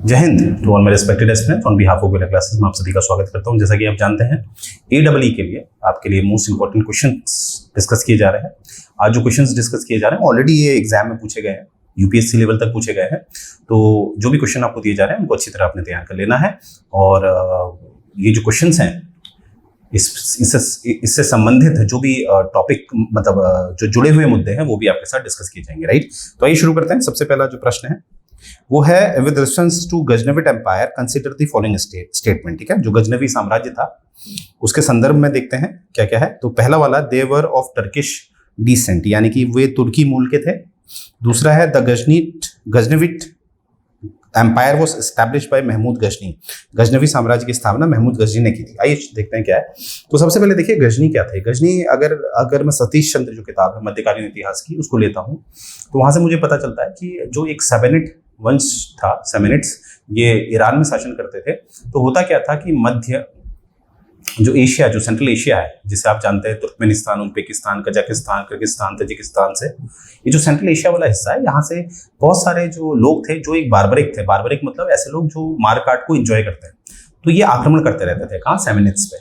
जय हिंद to all my respected students on behalf of Gorilla Classes में आप सभी का स्वागत करता हूं। जैसा कि आप जानते हैं AEE के लिए आपके लिए मोस्ट इंपॉर्टेंट क्वेश्चंस डिस्कस किए जा रहे हैं। आज जो क्वेश्चंस डिस्कस किए जा रहे हैं ऑलरेडी ये एग्जाम में पूछे गए हैं, यूपीएससी लेवल तक पूछे गए हैं। तो जो भी क्वेश्चन आपको दिए जा रहे हैं उनको अच्छी तरह आपने तैयार कर लेना है। और ये जो क्वेश्चंस हैं इससे संबंधित जो भी टॉपिक मतलब जो जुड़े हुए मुद्दे हैं वो भी आपके साथ डिस्कस किए जाएंगे, राइट। तो आइए शुरू करते हैं। सबसे पहला जो प्रश्न है वो है with reference to Ghaznavid empire consider the following statement. ठीक है, जो गजनवी साम्राज्य था उसके संदर्भ में देखते हैं क्या क्या है। तो पहला वाला they were of Turkish descent, यानी कि वे तुर्की मूल के थे। दूसरा है the Ghaznavid empire was established by Mahmud Ghazni, Ghaznavi साम्राज्य की स्थापना महमूद गजनी ने की थी। आइए देखते हैं क्या है। तो सबसे पहले देखिए गजनी क्या थे। गजनी अगर मैं सतीश चंद्र जो किताब है मध्यकालीन इतिहास की उसको लेता हूँ तो वहां से मुझे पता चलता है कि जो एक सेमेनिड वंश था, सेमेनिड्स, ये ईरान में शासन करते थे। तो होता क्या था कि मध्य जो एशिया, जो सेंट्रल एशिया है जिसे आप जानते हैं Turkmenistan, Uzbekistan, Kazakhstan, Kyrgyzstan, Tajikistan से, ये जो सेंट्रल एशिया वाला हिस्सा है यहाँ से बहुत सारे जो लोग थे जो एक बार्बरिक थे। बार्बरिक मतलब ऐसे लोग जो मार काट को एंजॉय करते हैं। तो ये आक्रमण करते रहते थे कहाँ, सेमेनिड्स पे।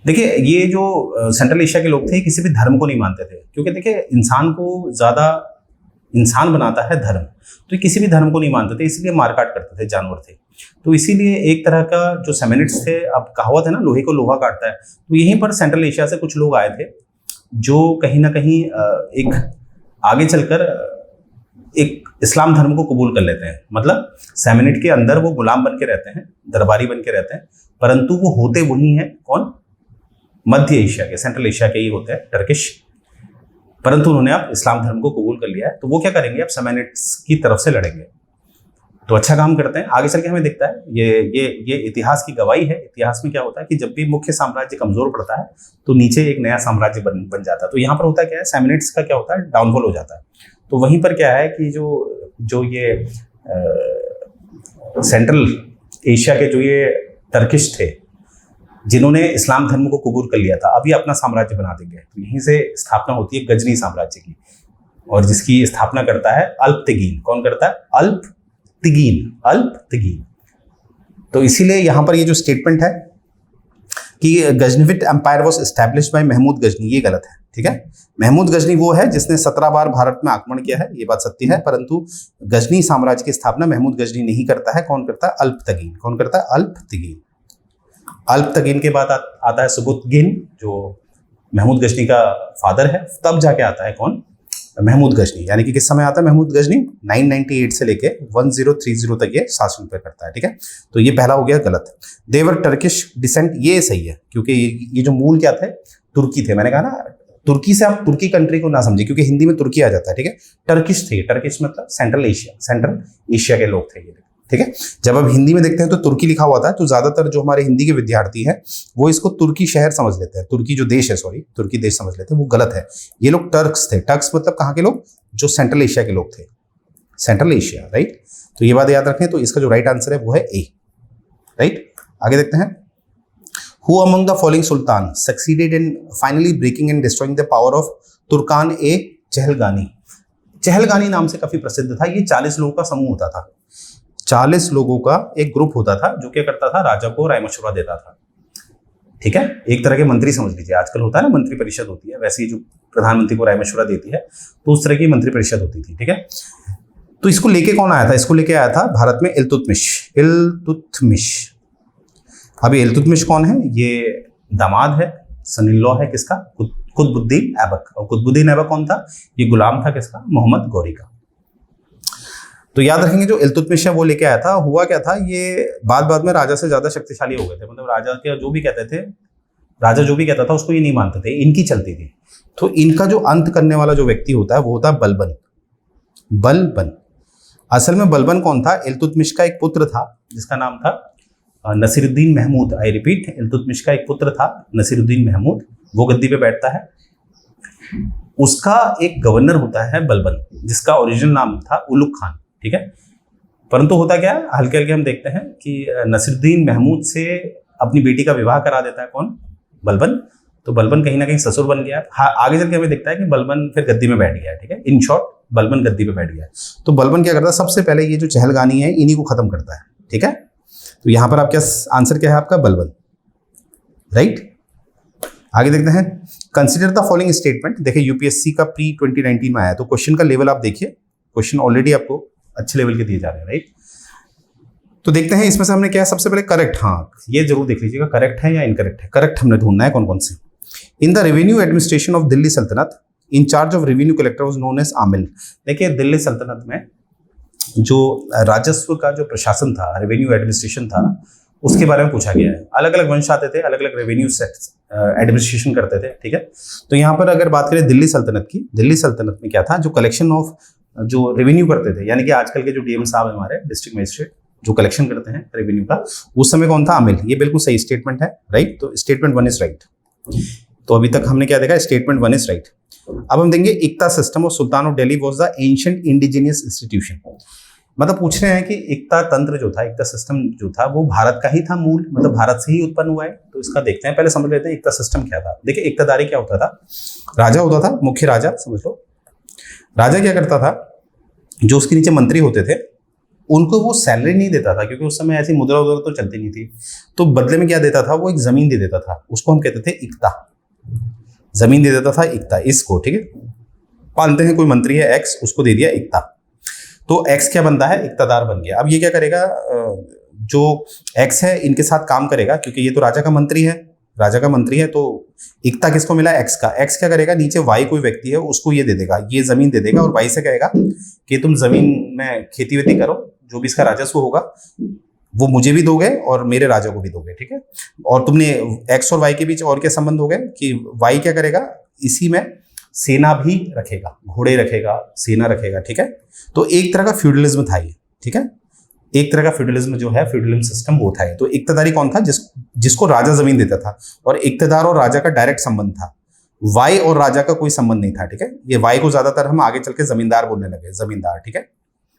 देखिए ये जो सेंट्रल एशिया के लोग थे किसी भी धर्म को नहीं मानते थे, क्योंकि देखिए इंसान को ज्यादा इंसान बनाता है धर्म। तो किसी भी धर्म को नहीं मानते थे, इसलिए मारकाट करते थे, जानवर थे। तो इसीलिए एक तरह का जो सेमेनिड्स थे, अब कहावत है ना लोहे को लोहा काटता है, तो यहीं पर सेंट्रल एशिया से कुछ लोग आए थे जो कहीं ना कहीं एक आगे चलकर एक इस्लाम धर्म को कबूल कर लेते हैं। मतलब सेमेनिड के अंदर वो गुलाम बन के रहते हैं, दरबारी बन के रहते हैं, परंतु वो होते वही हैं कौन, मध्य एशिया के, सेंट्रल एशिया के ही होते हैं, टर्किश। परंतु उन्होंने अब इस्लाम धर्म को कबूल कर लिया है। तो वो क्या करेंगे, अब सेमेनिड्स की तरफ से लड़ेंगे। तो अच्छा काम करते हैं। आगे चल के हमें दिखता है ये इतिहास की गवाही है। इतिहास में क्या होता है कि जब भी मुख्य साम्राज्य कमजोर पड़ता है तो नीचे एक नया साम्राज्य बन जाता है। तो यहाँ पर होता क्या है, सेमेनिड्स का क्या होता है, डाउनफॉल हो जाता है। तो वहीं पर क्या है कि जो ये सेंट्रल एशिया के जो ये टर्किश थे जिन्होंने इस्लाम धर्म को कबूल कर लिया था, अभी अपना साम्राज्य बना देंगे। तो यहीं से स्थापना होती है गजनी साम्राज्य की, और जिसकी स्थापना करता है अल्पतिगीन। कौन करता है, अल्पतिगीन। तो इसीलिए यहां पर ये जो स्टेटमेंट है कि Ghaznavid empire was established by Mahmud Ghazni, ये गलत है। ठीक है, महमूद गजनी वो है जिसने 17 बार भारत में आक्रमण किया है, ये बात सत्य है। परंतु गजनी साम्राज्य की स्थापना महमूद गजनी नहीं करता है। कौन करता है, अल्पतिगीन। कौन करता है, अल्पतिगीन। अल्पतिगीन के बाद आता है सुबुतगिन, जो महमूद गजनी का फादर है। तब जाके आता है कौन, महमूद गजनी। यानी कि किस समय आता है महमूद गजनी, 998 से लेके 1030 तक ये शासन पे करता है। ठीक है, तो ये पहला हो गया गलत। देवर टर्किश डिसेंट, ये सही है, क्योंकि ये जो मूल क्या थे, तुर्की थे। मैंने कहा ना, तुर्की से आप तुर्की कंट्री को ना समझे, क्योंकि हिंदी में तुर्की आ जाता है। ठीक है, टर्किश थे। टर्किश मतलब सेंट्रल एशिया के लोग थे ये। ठीक है, जब अब हिंदी में देखते हैं तो तुर्की लिखा हुआ था, तो ज्यादातर जो हमारे हिंदी के विद्यार्थी हैं वो इसको तुर्की शहर समझ लेते हैं, तुर्की जो देश है, सॉरी तुर्की देश समझ लेते हैं। वो गलत है। ये लोग टर्क्स थे। टर्क्स मतलब कहाँ के लोग, जो सेंट्रल एशिया के लोग थे, सेंट्रल एशिया, राइट। तो ये बात याद रखें। तो इसका जो राइट आंसर है वो है ए, राइट। आगे देखते हैं। Who among the following sultan succeeded in finally breaking and destroying the power of Turkan ए चहलगानी। चहलगानी नाम से काफी प्रसिद्ध था। ये 40 लोगों का समूह होता था, 40 लोगों का एक ग्रुप होता था जो क्या करता था, राजा को राय मशवरा देता था। ठीक है, एक तरह के मंत्री समझ लीजिए। आजकल होता है ना मंत्री परिषद होती है, वैसे ही जो प्रधानमंत्री को राय मशवरा देती है, तो उस तरह की मंत्री परिषद होती थी। ठीक है, तो इसको लेके कौन आया था, इसको लेके आया था भारत में इल्तुतमिश। अभी इल्तुतमिश कौन है, ये दामाद है, सन इन लॉ है किसका, कुतुबुद्दीन ऐबक। और कुतुबुद्दीन ऐबक कौन था, ये गुलाम था किसका, मोहम्मद गौरी का। तो याद रखेंगे जो इल्तुतमिश है वो लेके आया था। हुआ क्या था, ये बाद में राजा से ज्यादा शक्तिशाली हो गए थे। मतलब राजा के जो भी कहते थे, राजा जो भी कहता था उसको ये नहीं मानते थे, इनकी चलती थी। तो इनका जो अंत करने वाला जो व्यक्ति होता है वो होता है बलबन। असल में बलबन कौन था, इल्तुतमिश का एक पुत्र था जिसका नाम था नसीरुद्दीन महमूद। आई रिपीट, इल्तुतमिश का एक पुत्र था नसीरुद्दीन महमूद, वो गद्दी पे बैठता है। उसका एक गवर्नर होता है बलबन, जिसका ओरिजिनल नाम था उलुग खान। ठीक है, परंतु होता क्या है, हल्के हल्के हम देखते हैं कि नसीरुद्दीन महमूद से अपनी बेटी का विवाह करा देता है कौन, बलबन। तो बलबन कहीं ना कहीं ससुर बन गया। हाँ, आगे चल के हमें दिखता है कि बलबन फिर गद्दी में बैठ गया है। ठीक है, इन शॉर्ट बलबन गद्दी पे बैठ गया। तो बलबन क्या करता है, सबसे पहले ये जो चहलगानी है इन्हीं को खत्म करता है, ठीक है। तो यहां पर आपका आंसर क्या है आपका, बलबन, राइट। आगे देखते हैं, कंसिडर द फॉलोइंग स्टेटमेंट। देखिए यूपीएससी का प्री 2019 में आया, तो क्वेश्चन का लेवल आप देखिए, क्वेश्चन ऑलरेडी आपको अच्छे लेवल के दिए जा रहे हैं, राइट। तो देखते हैं इसमें से हमने क्या है, सबसे पहले करेक्ट, हाँ ये जरूर देख लीजिएगा करेक्ट है या इनकरेक्ट है। करेक्ट हमने ढूंढना है कौन कौन से। In the revenue administration of Delhi sultanate in charge of revenue collector was known as Amil. देखिए दिल्ली सल्तनत में जो राजस्व का जो प्रशासन था, रेवेन्यू एडमिनिस्ट्रेशन था, उसके बारे में पूछा गया है। अलग अलग वंश आते थे, अलग अलग रेवेन्यू एडमिनिस्ट्रेशन करते थे, ठीक है। तो यहाँ पर अगर बात करें दिल्ली सल्तनत की, दिल्ली सल्तनत में क्या था, जो कलेक्शन ऑफ जो रेवेन्यू करते थे, यानी कि आजकल के जो डीएम साहब है हमारे डिस्ट्रिक्ट मजिस्ट्रेट जो कलेक्शन करते हैं रेवेन्यू का, उस समय कौन था, आमिल। ये बिल्कुल सही स्टेटमेंट है, राइट। तो स्टेटमेंट 1 इज राइट। तो अभी तक हमने क्या देखा, स्टेटमेंट 1 इज राइट। अब हम देंगे Iqta system of sultan of Delhi was the ancient indigenous institution. मतलब पूछ रहे हैं कि इक्ता तंत्र जो था, इक्ता सिस्टम जो था, वो भारत का ही था मूल, मतलब भारत से ही उत्पन्न हुआ है। तो इसका देखते हैं, पहले समझ लेते हैं इक्ता सिस्टम क्या था। देखिए इक्तादारी क्या होता था, राजा होता था, मुख्य राजा समझ लो। राजा क्या करता था, जो उसके नीचे मंत्री होते थे उनको वो सैलरी नहीं देता था, क्योंकि उस समय ऐसी मुद्रा उद्रा तो चलती नहीं थी। तो बदले में क्या देता था, वो एक जमीन दे देता था, उसको हम कहते थे इक्ता, जमीन दे देता था इक्ता, इसको, ठीक है। मानते हैं कोई मंत्री है एक्स, उसको दे दिया इक्ता, तो एक्स क्या बनता है, इक्तादार बन गया। अब ये क्या करेगा, जो एक्स है इनके साथ काम करेगा, क्योंकि ये तो राजा का मंत्री है, राजा का मंत्री है, तो इक्ता किसको मिला, एक्स का। एक्स क्या करेगा, नीचे वाई कोई व्यक्ति है उसको ये दे देगा, ये जमीन दे देगा, और वाई से कहेगा कि तुम जमीन में खेती वेती करो, जो भी इसका राजस्व होगा वो मुझे भी दोगे और मेरे राजा को भी दोगे, ठीक है। और तुमने एक्स और वाई के बीच और क्या संबंध हो गए कि वाई क्या करेगा, इसी में सेना भी रखेगा, घोड़े रखेगा, सेना रखेगा, ठीक है। तो एक तरह का फ्यूडलिज्म था ये, ठीक है। एक तरह का फ्यूडलिज्म जो है, फ्यूडलिज्म सिस्टम वो था। तो इक्तदारी कौन था, जिसको राजा जमीन देता था, और इक्तदार और राजा का डायरेक्ट संबंध था। वाई और राजा का कोई संबंध नहीं था, ठीक है। ये वाई को ज्यादातर हम आगे चल के जमींदार बोलने लगे, जमींदार, ठीक है।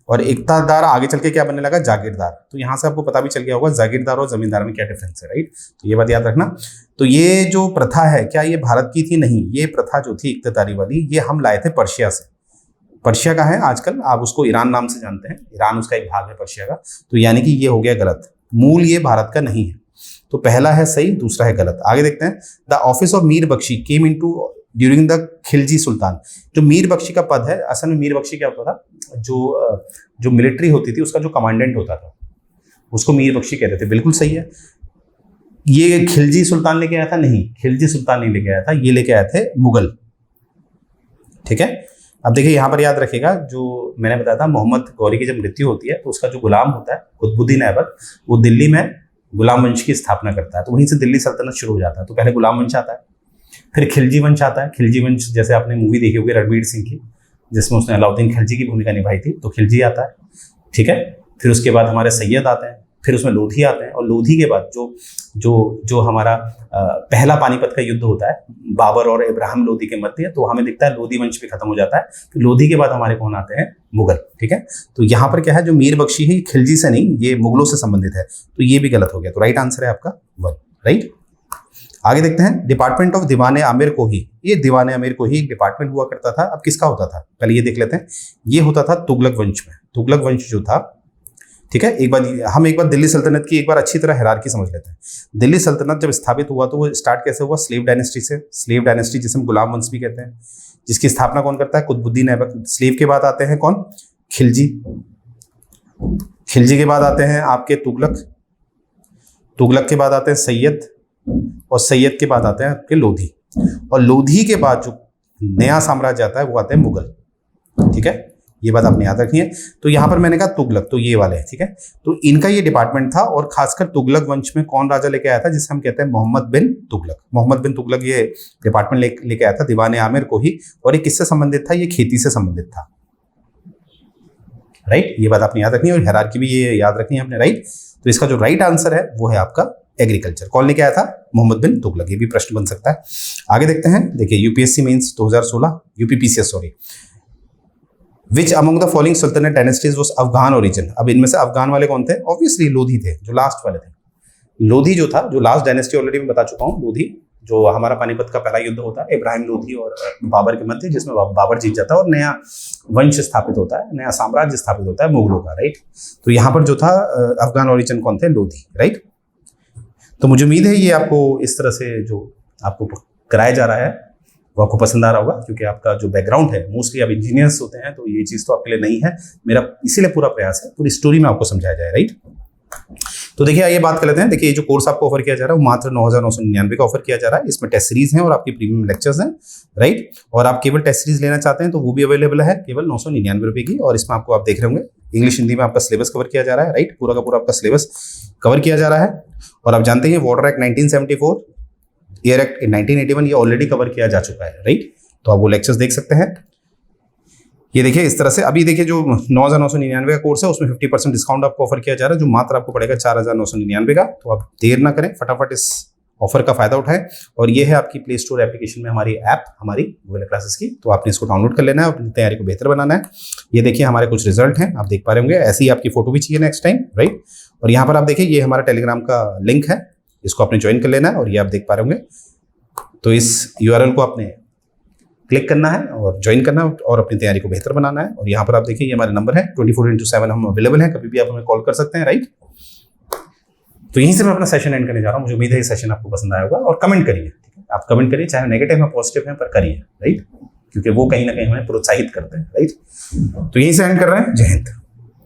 और इक्तदार आगे चल के क्या बनने लगा, जागीरदार। तो यहां से आपको पता भी चल गया होगा जागीरदार और जमींदार में क्या डिफरेंस है, राइट। तो ये बात याद रखना। तो ये जो प्रथा है, क्या ये भारत की थी, नहीं, ये प्रथा जो थी इक्तदारी वाली, ये हम लाए थे पर्शिया से। पर्शिया का है आजकल, आप उसको ईरान नाम से जानते हैं, ईरान उसका एक भाग है पर्शिया का। तो यानी कि ये हो गया गलत, मूल ये भारत का नहीं है। तो पहला है सही, दूसरा है गलत। आगे देखते हैं, the office of Mir Bakhshi came into during the Khalji sultan. जो मीर बख्शी का पद है, असल में मीर बख्शी क्या होता था, जो मिलिट्री होती थी उसका जो कमांडेंट होता था उसको मीर बख्शी कहते थे, बिल्कुल सही है। ये खिलजी सुल्तान लेके आया था, नहीं, खिलजी सुल्तान नहीं लेके आया था, ये लेके आए थे मुगल, ठीक है। अब देखिए यहाँ पर याद रखिएगा, जो मैंने बताया था मोहम्मद गौरी की जब मृत्यु होती है तो उसका जो गुलाम होता है कुतुबुद्दीन ऐबक, वो दिल्ली में गुलाम वंश की स्थापना करता है। तो वहीं से दिल्ली सल्तनत शुरू हो जाता है। तो पहले गुलाम वंश आता है, फिर खिलजी वंश आता है। खिलजी वंश जैसे आपने मूवी देखी होगी रणवीर सिंह की, जिसमें उसने अलाउद्दीन खिलजी की भूमिका निभाई थी, तो खिलजी आता है, ठीक है। फिर उसके बाद हमारे सैयद आते हैं, फिर उसमें लोधी आते हैं, और लोधी के बाद जो हमारा पहला पानीपत का युद्ध होता है बाबर और इब्राहिम लोधी के मध्य, तो हमें दिखता है लोधी वंश भी खत्म हो जाता है। तो लोधी के बाद हमारे कौन आते हैं, मुगल, ठीक है। तो यहाँ पर क्या है, जो मीर बख्शी है खिलजी से नहीं, ये मुगलों से संबंधित है। तो ये भी गलत हो गया। तो राइट आंसर है आपका 1, राइट। आगे देखते हैं, डिपार्टमेंट ऑफ दीवाने आमिर कोही। ये दीवाने आमिर कोही एक डिपार्टमेंट हुआ करता था। अब किसका होता था, पहले ये देख लेते हैं। ये होता था तुगलक वंश में। तुगलक वंश जो था, ठीक है। एक बार दिल्ली सल्तनत की एक बार अच्छी तरह हायरार्की समझ लेते हैं। दिल्ली सल्तनत जब स्थापित हुआ तो वो स्टार्ट कैसे हुआ, स्लेव डायनेस्टी से। स्लेव डायनेस्टी जिसे हम गुलाम वंश भी कहते हैं, जिसकी स्थापना कौन करता है, कुतुबुद्दीन ऐबक। स्लेव के बाद आते हैं कौन, खिलजी। खिलजी के बाद आते हैं आपके तुगलक। तुगलक के बाद आते हैं सैयद, और सैयद के बाद आते हैं आपके लोधी, और लोधी के बाद जो नया साम्राज्य आता है वो आते हैं मुगल, ठीक है। ये बात आपने याद रखनी है। तो यहां पर मैंने कहा तुगलक, तो ये वाले हैं, ठीक है। तो इनका ये डिपार्टमेंट था, और खासकर तुगलक वंश में कौन राजा लेके आया था, जिसे हम कहते हैं मोहम्मद बिन तुगलक। मोहम्मद बिन तुगलक ये डिपार्टमेंट लेके आया था, दीवाने आमिर कोही। और ये किससे संबंधित था, ये खेती से संबंधित था, राइट। ये बात आपने याद रखनी है, और हायरार्की भी ये याद रखनी है आपने, राइट। तो इसका जो राइट आंसर है वो है आपका एग्रीकल्चर। कौन लेके आया था, मोहम्मद बिन तुगलक। ये भी प्रश्न बन सकता है। आगे देखते हैं, देखिए UPSC mains 2016, UPPCS sorry, which among the following सल्तनत डायनेस्टीज वाज अफगान ओरिजिन। अब इनमें से अफगान वाले कौन थे, ऑब्वियसली लोधी थे, जो लास्ट वाले थे। लोधी जो था, जो लास्ट डायनेस्टी ऑलरेडी मैं बता चुका हूँ, लोधी, जो हमारा पानीपत का पहला युद्ध होता है इब्राहिम लोधी और बाबर के मध्य, जिसमें बाबर जीत जाता है और नया वंश स्थापित होता है, नया साम्राज्य स्थापित होता है मुगलों का, राइट। तो यहाँ पर जो था अफगान ओरिजिन कौन थे, लोधी, राइट। तो मुझे उम्मीद है ये आपको इस तरह से जो आपको कराया जा रहा है वो आपको पसंद आ रहा होगा, क्योंकि आपका जो बैकग्राउंड है मोस्टली आप इंजीनियर्स होते हैं, तो ये चीज़ तो आपके लिए नहीं है। मेरा इसीलिए पूरा प्रयास है पूरी स्टोरी में आपको समझाया जाए, राइट। तो देखिए आइए बात कर लेते हैं। देखिए ये जो कोर्स आपको ऑफर किया जा रहा है वो मात्र 9,999 का ऑफर किया जा रहा है। इसमें टेस्ट सीरीज हैं और आपकी प्रीमियम लेक्चर्स हैं, राइट। और आप केवल टेस्ट सीरीज लेना चाहते हैं तो वो भी अवेलेबल है केवल 999 रुपये की। और इसमें आपको आप देख रहे होंगे इंग्लिश हिंदी में आपका सिलेबस कवर किया जा रहा है, राइट। पूरा का पूरा आपका सिलेबस कवर किया जा रहा है। और आप जानते हैं वाटर एक्ट 1974, एयर एक्ट 1981 ये ऑलरेडी कवर किया जा चुका है, राइट। तो आप वो लेक्चर्स देख सकते हैं। ये देखिए इस तरह से अभी देखिए जो 9,999 का कोर्स है उसमें 50% डिस्काउंट आपको ऑफर किया जा रहा है, जो मात्र आपको पड़ेगा 4,999 का। तो आप देर ना करें, फटाफट इस ऑफर का फायदा उठाएं। और ये है आपकी प्ले स्टोर एप्लीकेशन में हमारी ऐप, हमारी गूगल क्लासेस की। तो आपने इसको डाउनलोड कर लेना है, अपनी तैयारी को बेहतर बनाना है। ये देखिए हमारे कुछ रिजल्ट हैं, आप देख पा रहे होंगे। ऐसी ही आपकी फोटो भी चाहिए नेक्स्ट टाइम, राइट। और यहाँ पर आप देखिए ये हमारा टेलीग्राम का लिंक है, इसको आपने ज्वाइन कर लेना है। और ये आप देख पा रहे होंगे, तो इस URL को आपने क्लिक करना है और ज्वाइन करना है और अपनी तैयारी को बेहतर बनाना है। और यहाँ पर आप देखिए ये हमारे नंबर है 24/7 हम अवेलेबल हैं, कभी भी आप हमें कॉल कर सकते हैं, राइट। तो यहीं से मैं अपना सेशन एंड करने जा रहा हूँ। मुझे उम्मीद है ये सेशन आपको पसंद आया होगा। और कमेंट करिए, ठीक है, आप कमेंट करिए, चाहे नेगेटिव है पॉजिटिव है, पर करिए, राइट, क्योंकि वो कहीं ना कहीं हमें प्रोत्साहित करते हैं, राइट। तो यहीं से एंड कर रहे हैं। जय हिंद।